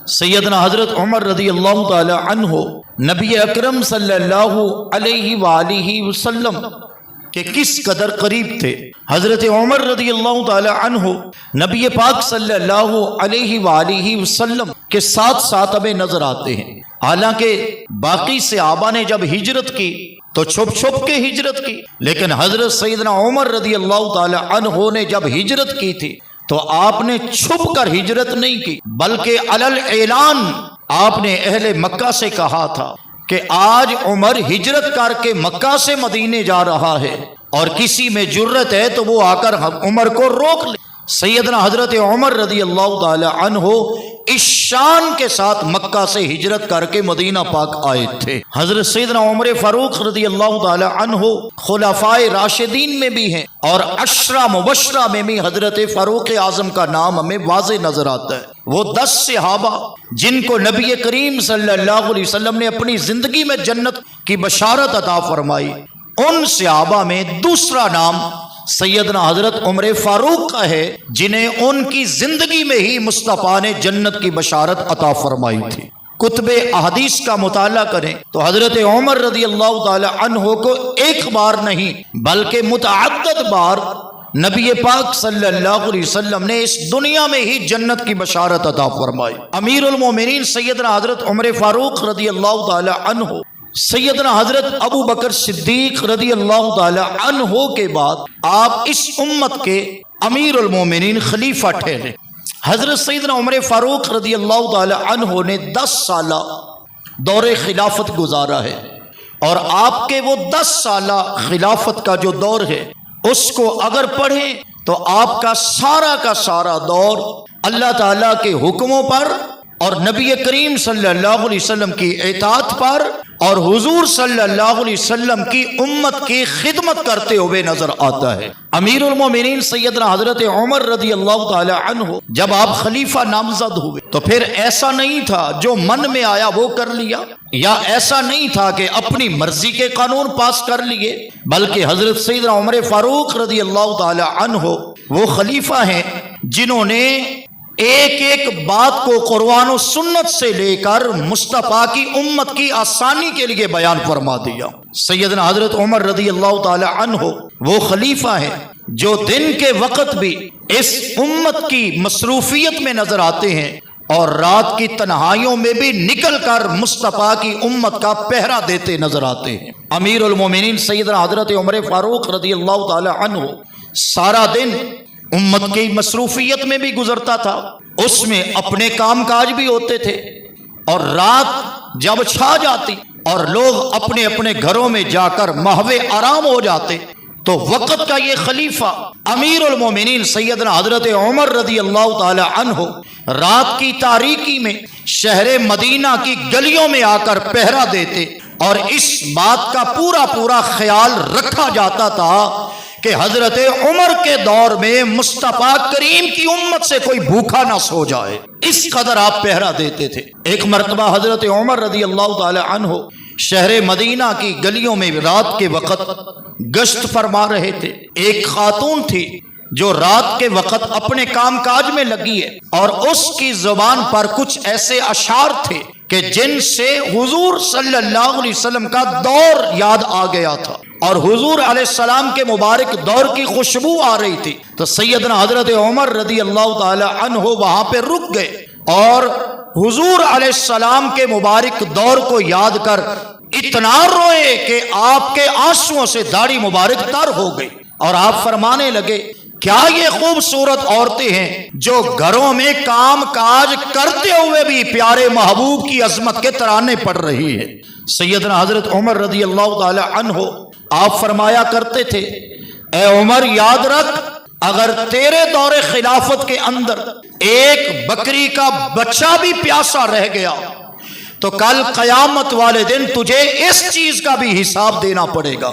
سیدنا حضرت عمر رضی اللہ تعالی عنہ نبی اکرم صلی اللہ علیہ وآلہ وسلم کہ کس قدر قریب تھے۔ حضرت عمر رضی اللہ تعالی عنہ نبی پاک صلی اللہ علیہ وآلہ وسلم کے ساتھ ساتھ ہمیں نظر آتے ہیں۔ حالانکہ باقی صحابہ نے جب ہجرت کی تو چھپ چھپ کے ہجرت کی، لیکن حضرت سیدنا عمر رضی اللہ تعالی عنہ نے جب ہجرت کی تھی تو آپ نے چھپ کر ہجرت نہیں کی، بلکہ علل اعلان آپ نے اہل مکہ سے کہا تھا کہ آج عمر ہجرت کر کے مکہ سے مدینے جا رہا ہے، اور کسی میں جرت ہے تو وہ آ کر عمر کو روک لے۔ سیدنا حضرت عمر رضی اللہ تعالی عنہ اس شان کے ساتھ مکہ سے ہجرت کر کے مدینہ پاک آئے تھے۔ حضرت سیدنا عمر فاروق رضی اللہ تعالی عنہ خلفائے راشدین میں بھی ہیں، اور عشرہ مبشرہ میں بھی حضرت فاروق اعظم کا نام ہمیں واضح نظر آتا ہے۔ وہ 10 صحابہ جن کو نبی کریم صلی اللہ علیہ وسلم نے اپنی زندگی میں جنت کی بشارت عطا فرمائی، ان صحابہ میں دوسرا نام سیدنا حضرت عمر فاروق کا ہے، جنہیں ان کی زندگی میں ہی مصطفیٰ نے جنت کی بشارت عطا فرمائی تھی۔ کتب احادیث کا مطالعہ کریں تو حضرت عمر رضی اللہ تعالی عنہ کو ایک بار نہیں بلکہ متعدد بار نبی پاک صلی اللہ علیہ وسلم نے اس دنیا میں ہی جنت کی بشارت عطا فرمائی۔ امیر المومنین سیدنا حضرت عمر فاروق رضی اللہ تعالی عنہ سیدنا حضرت ابو بکر صدیق رضی اللہ تعالی عنہ کے بعد آپ اس امت کے امیر المومنین خلیفہ ٹھہرے۔ حضرت سیدنا عمر فاروق رضی اللہ تعالی عنہ نے 10 سالہ دور خلافت گزارا ہے، اور آپ کے وہ 10 سالہ خلافت کا جو دور ہے اس کو اگر پڑھیں تو آپ کا سارا دور اللہ تعالیٰ کے حکموں پر اور نبی کریم صلی اللہ علیہ وسلم کی اطاعت پر اور حضور صلی اللہ علیہ وسلم کی امت کی خدمت کرتے ہوئے نظر آتا ہے۔ امیر المومنین سیدنا حضرت عمر رضی اللہ تعالی عنہ جب آپ خلیفہ نامزد ہوئے تو پھر ایسا نہیں تھا جو من میں آیا وہ کر لیا، یا ایسا نہیں تھا کہ اپنی مرضی کے قانون پاس کر لیے، بلکہ حضرت سیدنا عمر فاروق رضی اللہ تعالی عنہ وہ خلیفہ ہیں جنہوں نے ایک ایک بات کو قرآن و سنت سے لے کر مصطفیٰ کی امت کی آسانی کے لیے بیان فرما دیا۔ سیدنا حضرت عمر رضی اللہ تعالی عنہ وہ خلیفہ ہیں جو دن کے وقت بھی اس امت کی مصروفیت میں نظر آتے ہیں، اور رات کی تنہائیوں میں بھی نکل کر مصطفیٰ کی امت کا پہرا دیتے نظر آتے ہیں۔ امیر المومنین سیدنا حضرت عمر فاروق رضی اللہ تعالی عنہ سارا دن امت کی مصروفیت میں بھی گزرتا تھا، اس میں اپنے کام کاج بھی ہوتے تھے، اور رات جب چھا جاتی اور لوگ اپنے اپنے گھروں میں جا کر محو آرام ہو جاتے تو وقت کا یہ خلیفہ امیر المومنین سیدنا حضرت عمر رضی اللہ تعالی عنہ رات کی تاریکی میں شہر مدینہ کی گلیوں میں آ کر پہرا دیتے، اور اس بات کا پورا خیال رکھا جاتا تھا کہ حضرت عمر کے دور میں مصطفیٰ کریم کی امت سے کوئی بھوکا نہ سو جائے، اس قدر آپ پہرا دیتے تھے۔ ایک مرتبہ حضرت عمر رضی اللہ تعالی عنہ شہر مدینہ کی گلیوں میں رات کے وقت گشت فرما رہے تھے۔ ایک خاتون تھی جو رات کے وقت اپنے کام کاج میں لگی ہے، اور اس کی زبان پر کچھ ایسے اشعار تھے کہ جن سے حضور صلی اللہ علیہ وسلم کا دور یاد آ گیا تھا، اور حضور علیہ السلام کے مبارک دور کی خوشبو آ رہی تھی۔ تو سیدنا حضرت عمر رضی اللہ تعالی عنہ وہاں پہ رک گئے، اور حضور علیہ السلام کے مبارک دور کو یاد کر اتنا روئے کہ آپ کے آنسوؤں سے داڑھی مبارک تر ہو گئی، اور آپ فرمانے لگے کیا یہ خوبصورت عورتیں ہیں جو گھروں میں کام کاج کرتے ہوئے بھی پیارے محبوب کی عظمت کے ترانے پڑھ رہی ہے۔ سیدنا حضرت عمر رضی اللہ تعالی عنہ آپ فرمایا کرتے تھے، اے عمر یاد رکھ، اگر تیرے دور خلافت کے اندر ایک بکری کا بچہ بھی پیاسا رہ گیا تو کل قیامت والے دن تجھے اس چیز کا بھی حساب دینا پڑے گا۔